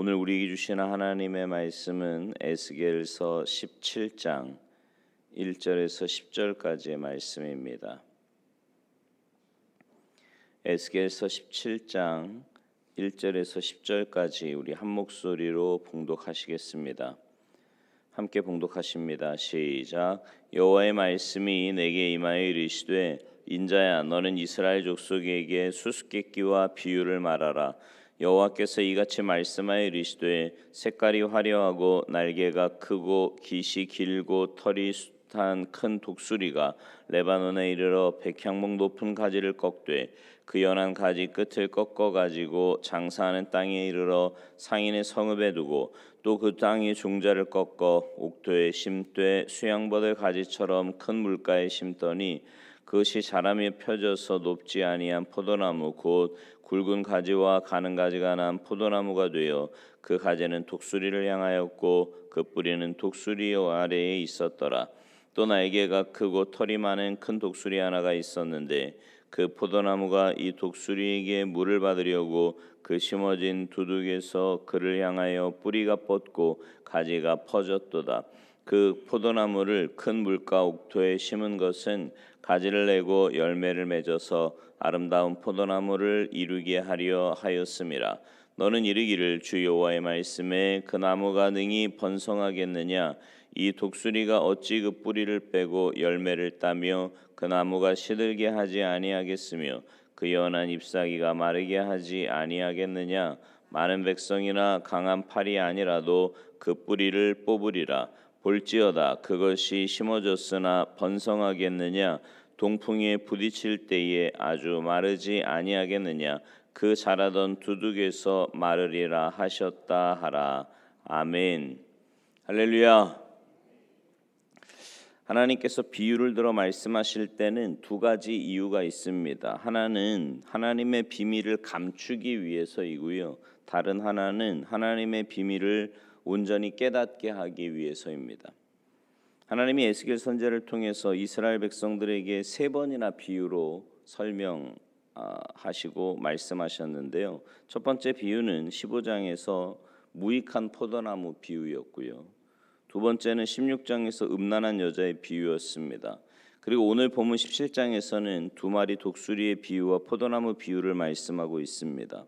오늘 우리에게 주시는 하나님의 말씀은 에스겔서 17장 1절에서 10절까지의 말씀입니다. 에스겔서 17장 1절에서 10절까지 우리 한 목소리로 봉독하시겠습니다. 함께 봉독하십니다. 시작. 여호와의 말씀이 내게 임하여 이르시되 인자야 너는 이스라엘 족속에게 수수께끼와 비유를 말하라. 여호와께서 이같이 말씀하여 이르시되 색깔이 화려하고 날개가 크고 깃이 길고 털이 숱한 큰 독수리가 레바논에 이르러 백향목 높은 가지를 꺾되 그 연한 가지 끝을 꺾어 가지고 장사하는 땅에 이르러 상인의 성읍에 두고 또 그 땅의 종자를 꺾어 옥토에 심되 수양버들 가지처럼 큰 물가에 심더니 그것이 자라며 펴져서 높지 아니한 포도나무 곧 굵은 가지와 가는 가지가 난 포도나무가 되어 그 가지는 독수리를 향하였고 그 뿌리는 독수리 아래에 있었더라. 또 날개가 크고 털이 많은 큰 독수리 하나가 있었는데 그 포도나무가 이 독수리에게 물을 받으려고 그 심어진 두둑에서 그를 향하여 뿌리가 뻗고 가지가 퍼졌도다. 그 포도나무를 큰 물가 옥토에 심은 것은 가지를 내고 열매를 맺어서 아름다운 포도나무를 이루게 하려 하였음이라. 너는 이르기를 주 여호와의 말씀에 그 나무가 능히 번성하겠느냐? 이 독수리가 어찌 그 뿌리를 빼고 열매를 따며 그 나무가 시들게 하지 아니하겠으며 그 연한 잎사귀가 마르게 하지 아니하겠느냐? 많은 백성이나 강한 팔이 아니라도 그 뿌리를 뽑으리라. 볼지어다 그것이 심어졌으나 번성하겠느냐? 동풍에 부딪힐 때에 아주 마르지 아니하겠느냐? 그 자라던 두둑에서 마르리라 하셨다 하라. 아멘. 할렐루야. 하나님께서 비유를 들어 말씀하실 때는 두 가지 이유가 있습니다. 하나는 하나님의 비밀을 감추기 위해서이고요. 다른 하나는 하나님의 비밀을 온전히 깨닫게 하기 위해서입니다. 하나님이 에스겔 선지자를 통해서 이스라엘 백성들에게 세 번이나 비유로 설명하시고 말씀하셨는데요. 첫 번째 비유는 15장에서 무익한 포도나무 비유였고요. 두 번째는 16장에서 음란한 여자의 비유였습니다. 그리고 오늘 본문 17장에서는 두 마리 독수리의 비유와 포도나무 비유를 말씀하고 있습니다.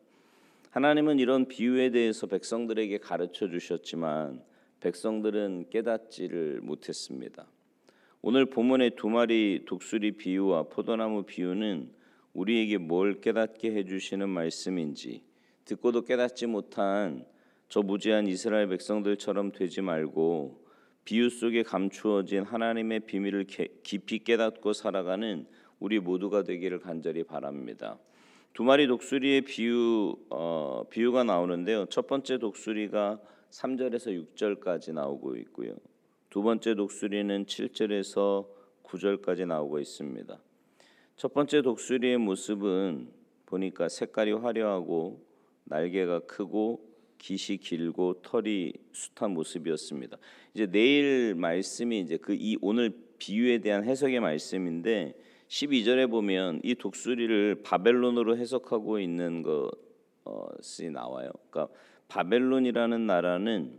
하나님은 이런 비유에 대해서 백성들에게 가르쳐 주셨지만 백성들은 깨닫지를 못했습니다. 오늘 본문의 두 마리 독수리 비유와 포도나무 비유는 우리에게 뭘 깨닫게 해주시는 말씀인지, 듣고도 깨닫지 못한 저 무지한 이스라엘 백성들처럼 되지 말고 비유 속에 감추어진 하나님의 비밀을 깊이 깨닫고 살아가는 우리 모두가 되기를 간절히 바랍니다. 두 마리 독수리의 비유가 나오는데요. 첫 번째 독수리가 3절에서 6절까지 나오고 있고요. 두 번째 독수리는 7절에서 9절까지 나오고 있습니다. 첫 번째 독수리의 모습은 보니까 색깔이 화려하고 날개가 크고 깃이 길고 털이 숱한 모습이었습니다. 이제 내일 말씀이 이제 오늘 비유에 대한 해석의 말씀인데 12절에 보면 이 독수리를 바벨론으로 해석하고 있는 것이 나와요. 그러니까 바벨론이라는 나라는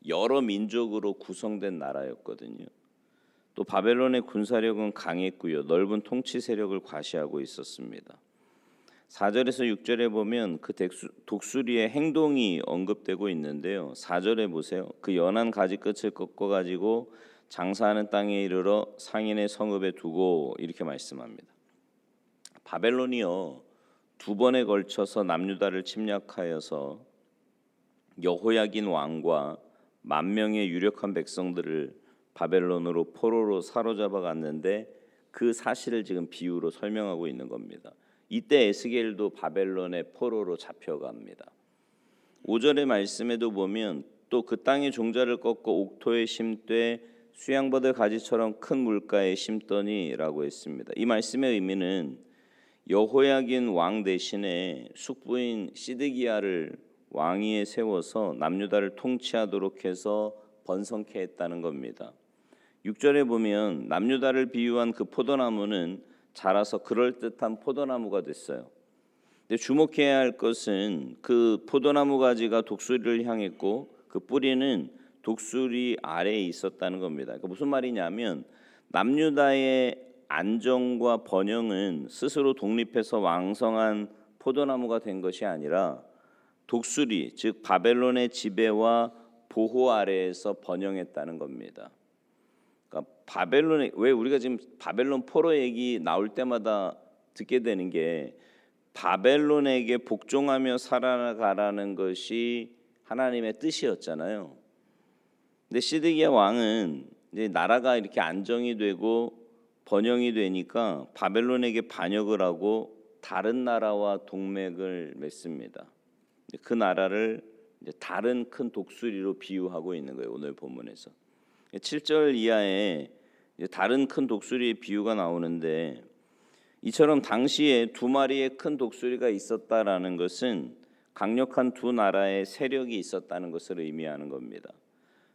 여러 민족으로 구성된 나라였거든요. 또 바벨론의 군사력은 강했고요. 넓은 통치 세력을 과시하고 있었습니다. 4절에서 6절에 보면 그 독수리의 행동이 언급되고 있는데요. 4절에 보세요. 그 연한 가지 끝을 꺾어 가지고 장사하는 땅에 이르러 상인의 성읍에 두고 이렇게 말씀합니다. 바벨론이요 두 번에 걸쳐서 남유다를 침략하여서 여호야긴 왕과 10,000명의 유력한 백성들을 바벨론으로 포로로 사로잡아 갔는데 그 사실을 지금 비유로 설명하고 있는 겁니다. 이때 에스겔도 바벨론의 포로로 잡혀갑니다. 5절의 말씀에도 보면 또 그 땅의 종자를 꺾어 옥토에 심되 수양버들 가지처럼 큰 물가에 심더니라고 했습니다. 이 말씀의 의미는 여호야긴 왕 대신에 숙부인 시드기야를 왕위에 세워서 남유다를 통치하도록 해서 번성케 했다는 겁니다. 6절에 보면 남유다를 비유한 그 포도나무는 자라서 그럴듯한 포도나무가 됐어요. 근데 주목해야 할 것은 그 포도나무 가지가 독수리를 향했고 그 뿌리는 독수리 아래에 있었다는 겁니다. 그러니까 무슨 말이냐면 남유다의 안정과 번영은 스스로 독립해서 왕성한 포도나무가 된 것이 아니라 독수리, 즉 바벨론의 지배와 보호 아래에서 번영했다는 겁니다. 그러니까 바벨론에 왜 우리가 지금 바벨론 포로 얘기 나올 때마다 듣게 되는 게 바벨론에게 복종하며 살아가라는 것이 하나님의 뜻이었잖아요. 근데 시드기야 왕은 이제 나라가 이렇게 안정이 되고 번영이 되니까 바벨론에게 반역을 하고 다른 나라와 동맹을 맺습니다. 그 나라를 이제 다른 큰 독수리로 비유하고 있는 거예요. 오늘 본문에서 7절 이하에 다른 큰 독수리의 비유가 나오는데 이처럼 당시에 두 마리의 큰 독수리가 있었다라는 것은 강력한 두 나라의 세력이 있었다는 것을 의미하는 겁니다.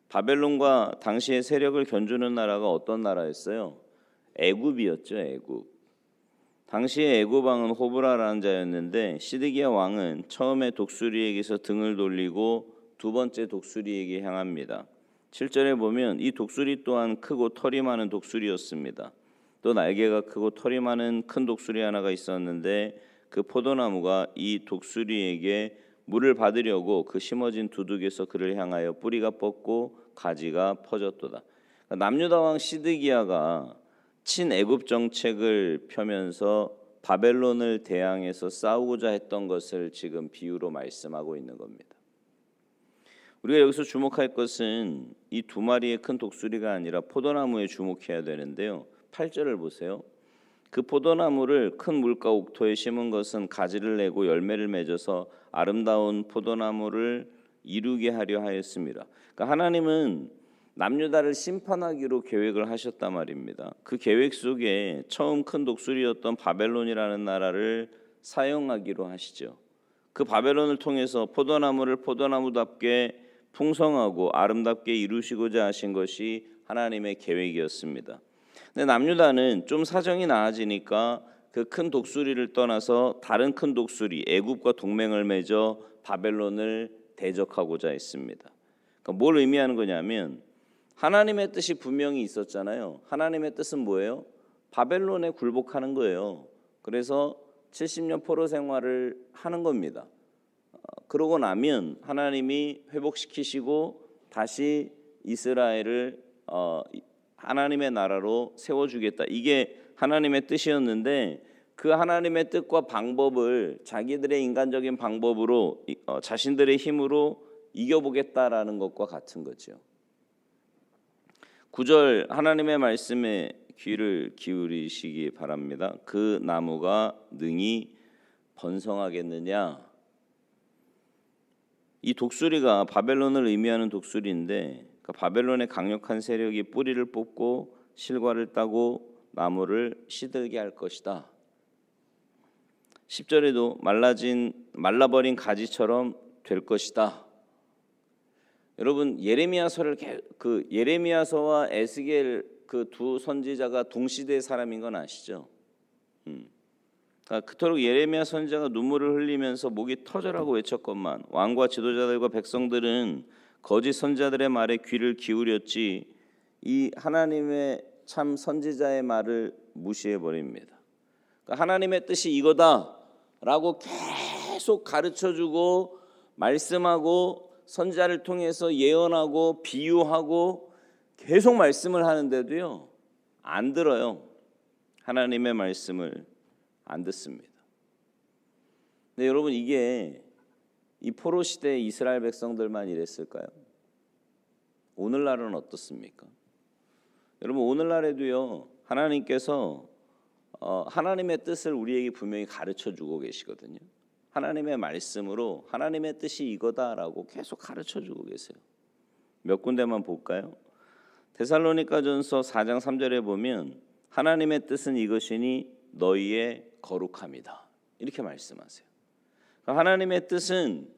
바벨론과 당시의 세력을 견주는 나라가 어떤 나라였어요? 애굽이었죠. 애굽. 당시에 애굽 왕은 호브라라는 자였는데 시드기야 왕은 처음에 독수리에게서 등을 돌리고 두 번째 독수리에게 향합니다. 7절에 보면 이 독수리 또한 크고 털이 많은 독수리였습니다. 또 날개가 크고 털이 많은 큰 독수리 하나가 있었는데 그 포도나무가 이 독수리에게 물을 받으려고 그 심어진 두둑에서 그를 향하여 뿌리가 뻗고 가지가 퍼졌도다. 남유다 왕 시드기야가 친애굽 정책을 펴면서 바벨론을 대항해서 싸우고자 했던 것을 지금 비유로 말씀하고 있는 겁니다. 우리가 여기서 주목할 것은 이 두 마리의 큰 독수리가 아니라 포도나무에 주목해야 되는데요. 8절을 보세요. 그 포도나무를 큰 물가 옥토에 심은 것은 가지를 내고 열매를 맺어서 아름다운 포도나무를 이루게 하려 하였습니다. 그러니까 하나님은 남유다를 심판하기로 계획을 하셨단 말입니다. 그 계획 속에 처음 큰 독수리였던 바벨론이라는 나라를 사용하기로 하시죠. 그 바벨론을 통해서 포도나무를 포도나무답게 풍성하고 아름답게 이루시고자 하신 것이 하나님의 계획이었습니다. 근데 남유다는 좀 사정이 나아지니까 그 큰 독수리를 떠나서 다른 큰 독수리 애굽과 동맹을 맺어 바벨론을 대적하고자 했습니다. 그러니까 뭘 의미하는 거냐면 하나님의 뜻이 분명히 있었잖아요. 하나님의 뜻은 뭐예요? 바벨론에 굴복하는 거예요. 그래서 70년 포로 생활을 하는 겁니다. 그러고 나면 하나님이 회복시키시고 다시 이스라엘을 하나님의 나라로 세워주겠다. 이게 하나님의 뜻이었는데 그 하나님의 뜻과 방법을 자기들의 인간적인 방법으로 자신들의 힘으로 이겨보겠다라는 것과 같은 거죠. 9절 하나님의 말씀에 귀를 기울이시기 바랍니다. 그 나무가 능히 번성하겠느냐? 이 독수리가 바벨론을 의미하는 독수리인데 그러니까 바벨론의 강력한 세력이 뿌리를 뽑고 실과를 따고 나무를 시들게 할 것이다. 10절에도 말라버린 가지처럼 될 것이다. 여러분 예레미야서를 예레미야서와 에스겔 그 두 선지자가 동시대의 사람인 건 아시죠? 그토록 예레미야 선지자가 눈물을 흘리면서 목이 터져라고 외쳤건만 왕과 지도자들과 백성들은 거짓 선지자들의 말에 귀를 기울였지 이 하나님의 참 선지자의 말을 무시해 버립니다. 그러니까 하나님의 뜻이 이거다라고 계속 가르쳐주고 말씀하고 선지자를 통해서 예언하고 비유하고 계속 말씀을 하는데도요 안 들어요. 하나님의 말씀을 안 듣습니다. 근데 여러분 이게 이 포로 시대의 이스라엘 백성들만 이랬을까요? 오늘날은 어떻습니까? 여러분 오늘날에도요 하나님께서 하나님의 뜻을 우리에게 분명히 가르쳐주고 계시거든요. 하나님의 말씀으로 하나님의 뜻이 이거다라고 계속 가르쳐주고 계세요. 몇 군데만 볼까요? 데살로니가전서 4장 3절에 보면 하나님의 뜻은 이것이니 너희의 거룩함이다. 이렇게 말씀하세요. 하나님의 뜻은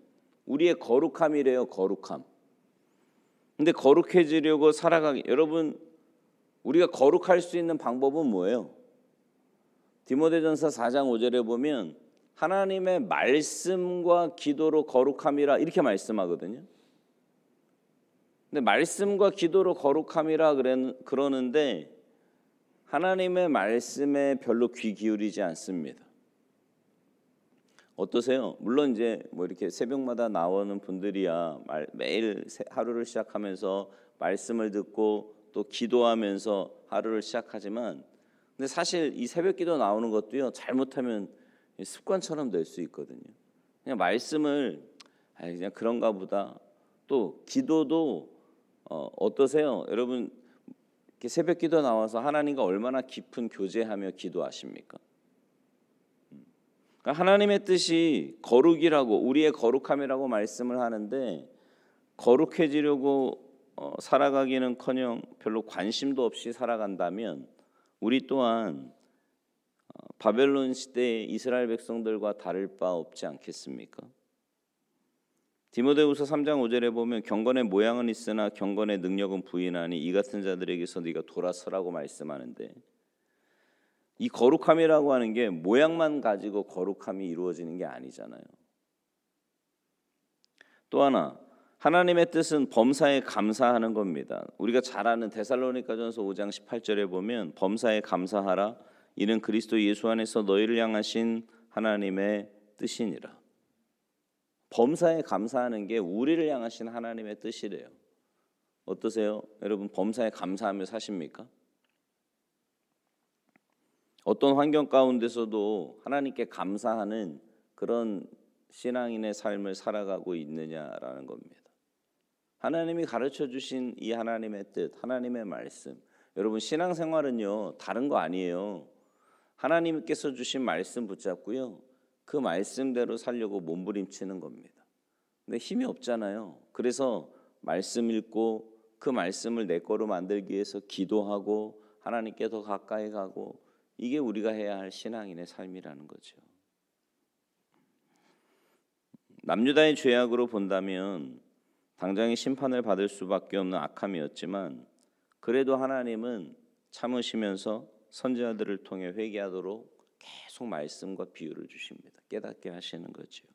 우리의 거룩함이래요. 거룩함. 근데 거룩해지려고 살아가기 여러분 우리가 거룩할 수 있는 방법은 뭐예요? 디모데전서 4장 5절에 보면 하나님의 말씀과 기도로 거룩함이라 이렇게 말씀하거든요. 근데 말씀과 기도로 거룩함이라 그러는데 하나님의 말씀에 별로 귀 기울이지 않습니다. 어떠세요? 물론 이제 뭐 이렇게 새벽마다 나오는 분들이야 매일 하루를 시작하면서 말씀을 듣고 또 기도하면서 하루를 시작하지만, 근데 사실 이 새벽기도 나오는 것도요, 잘못하면 습관처럼 될 수 있거든요. 그냥 말씀을 그냥 그런가 보다. 또 기도도 어떠세요? 여러분 이렇게 새벽기도 나와서 하나님과 얼마나 깊은 교제하며 기도하십니까? 그러니까 하나님의 뜻이 거룩이라고, 우리의 거룩함이라고 말씀을 하는데, 거룩해지려고 살아가기는커녕 별로 관심도 없이 살아간다면 우리 또한 바벨론 시대의 이스라엘 백성들과 다를 바 없지 않겠습니까? 디모데후서 3장 5절에 보면 경건의 모양은 있으나 경건의 능력은 부인하니 이 같은 자들에게서 네가 돌아서라고 말씀하는데, 이 거룩함이라고 하는 게 모양만 가지고 거룩함이 이루어지는 게 아니잖아요. 또 하나, 하나님의 뜻은 범사에 감사하는 겁니다. 우리가 잘 아는 데살로니가전서 5장 18절에 보면 범사에 감사하라, 이는 그리스도 예수 안에서 너희를 향하신 하나님의 뜻이니라. 범사에 감사하는 게 우리를 향하신 하나님의 뜻이래요. 어떠세요? 여러분 범사에 감사하며 사십니까? 어떤 환경 가운데서도 하나님께 감사하는 그런 신앙인의 삶을 살아가고 있느냐라는 겁니다. 하나님이 가르쳐 주신 이 하나님의 뜻, 하나님의 말씀, 여러분 신앙생활은요 다른 거 아니에요. 하나님께서 주신 말씀 붙잡고요, 그 말씀대로 살려고 몸부림치는 겁니다. 근데 힘이 없잖아요. 그래서 말씀 읽고 그 말씀을 내 거로 만들기 위해서 기도하고 하나님께 더 가까이 가고, 이게 우리가 해야 할 신앙인의 삶이라는 거죠. 남유다의 죄악으로 본다면 당장의 심판을 받을 수밖에 없는 악함이었지만, 그래도 하나님은 참으시면서 선지자들을 통해 회개하도록 계속 말씀과 비유를 주십니다. 깨닫게 하시는 거죠.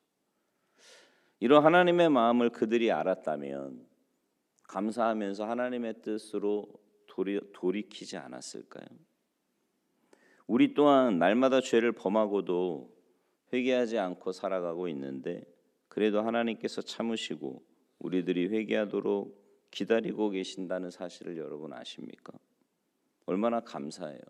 이런 하나님의 마음을 그들이 알았다면 감사하면서 하나님의 뜻으로 돌이키지 않았을까요? 우리 또한 날마다 죄를 범하고도 회개하지 않고 살아가고 있는데, 그래도 하나님께서 참으시고 우리들이 회개하도록 기다리고 계신다는 사실을 여러분 아십니까? 얼마나 감사해요.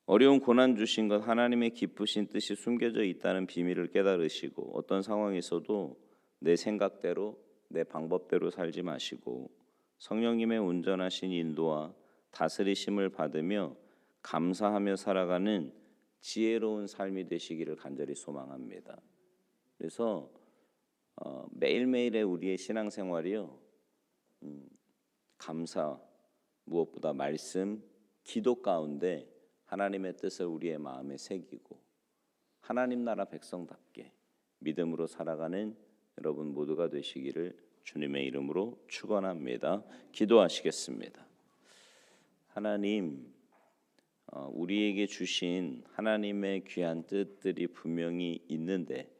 어려운 고난 주신 것, 하나님의 기쁘신 뜻이 숨겨져 있다는 비밀을 깨달으시고, 어떤 상황에서도 내 생각대로 내 방법대로 살지 마시고 성령님의 온전하신 인도와 다스리심을 받으며 감사하며 살아가는 지혜로운 삶이 되시기를 간절히 소망합니다. 그래서 매일매일의 우리의 신앙생활이요, 감사, 무엇보다 말씀, 기도 가운데 하나님의 뜻을 우리의 마음에 새기고 하나님 나라 백성답게 믿음으로 살아가는 여러분 모두가 되시기를 주님의 이름으로 축원합니다. 기도하시겠습니다. 하나님, 우리에게 주신 하나님의 귀한 뜻들이 분명히 있는데,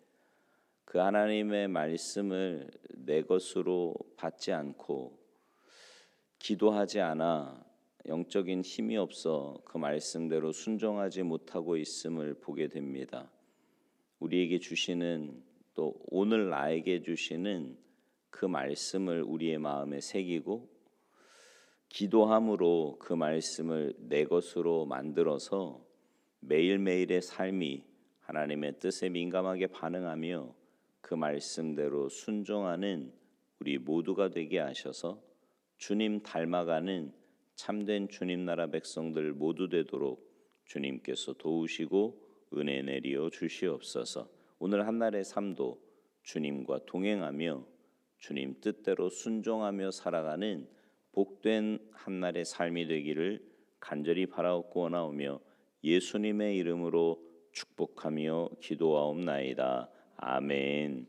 그 하나님의 말씀을 내 것으로 받지 않고 기도하지 않아 영적인 힘이 없어 그 말씀대로 순종하지 못하고 있음을 보게 됩니다. 우리에게 주시는, 또 오늘 나에게 주시는 그 말씀을 우리의 마음에 새기고 기도함으로 그 말씀을 내 것으로 만들어서 매일매일의 삶이 하나님의 뜻에 민감하게 반응하며 그 말씀대로 순종하는 우리 모두가 되게 하셔서 주님 닮아가는 참된 주님 나라 백성들 모두 되도록 주님께서 도우시고 은혜 내리어 주시옵소서. 오늘 한날의 삶도 주님과 동행하며 주님 뜻대로 순종하며 살아가는 복된 한날의 삶이 되기를 간절히 바라옵고 원하오며 예수님의 이름으로 축복하며 기도하옵나이다. 아멘.